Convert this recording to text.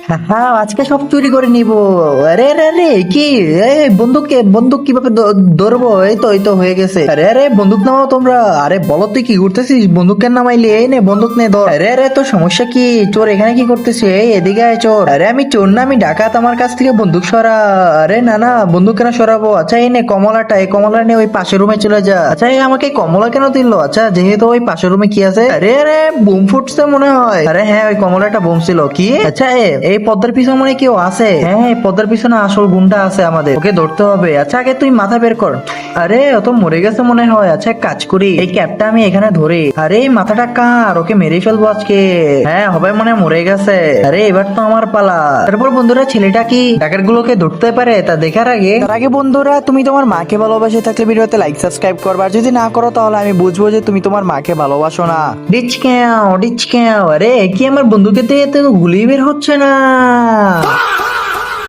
হ্যাঁ, আজকে সব চুরি করে নিব। আরে আরে আরে কি, বন্দুক কিভাবে ধরবো? এই তো হয়ে গেছে। আরে আরে বন্দুক নামাও তোমরা। আরে বলো তুই কি করতেছিস? বন্দুক কেন নামাইলি? এই নে বন্দুক নে ধর। আরে আরে তোর সমস্যা কি? চোর এখানে কি করতেছে? এই এদিকে আয় চোর। আরে আমি চোর না, আমি ডাকাত। আমার কাছ থেকে বন্দুক সরা। আরে না না, বন্দুক কেন সরাবো? আচ্ছা এই নে কমলাটা, এই কমলা নিয়ে ওই পাশের রুমে চলে যা। আচ্ছা এই আমাকে কমলা কেন দিল? আচ্ছা যেহেতু ওই পাশের রুমে কি আছে? আরে আরে বোম ফুটছে মনে হয়। আরে হ্যাঁ, ওই কমলাটা বোম ছিল। কি? আচ্ছা এই পদ্মার পিছনে মনে হয় কেউ আছে। হ্যাঁ এই পদ্মার পিছনে আসল গুন্ডা আছে, আমাদের ওকে ধরতে হবে। আচ্ছা আগে তুই মাথা বের কর। আরে ও তো মরে গেছে মনে হয়। আচ্ছা এক কাজ করি, এই ক্যাপটা আমি এখানে ধরি। আরে এই মাথাটা কার? ওকে মেরে ফেলবো আজকে। হ্যাঁ হবে মনে হয় মরে গেছে। আরে এবার তো আমার পালা। তারপর বন্ধুরা ছেলেটা কি ডাকাত গুলোকে ধরতে পারে তা দেখার আগে বন্ধুরা, তুমি তোমার মাকে ভালোবাসে থাকলে ভিডিওতে লাইক সাবস্ক্রাইব করবা। আর যদি না করো তাহলে আমি বুঝবো যে তুমি তোমার মাকে ভালোবাসো না। ডিচ কেও। আরে কি আমার বন্ধুকে দিয়ে তো গুলি বের হচ্ছে না।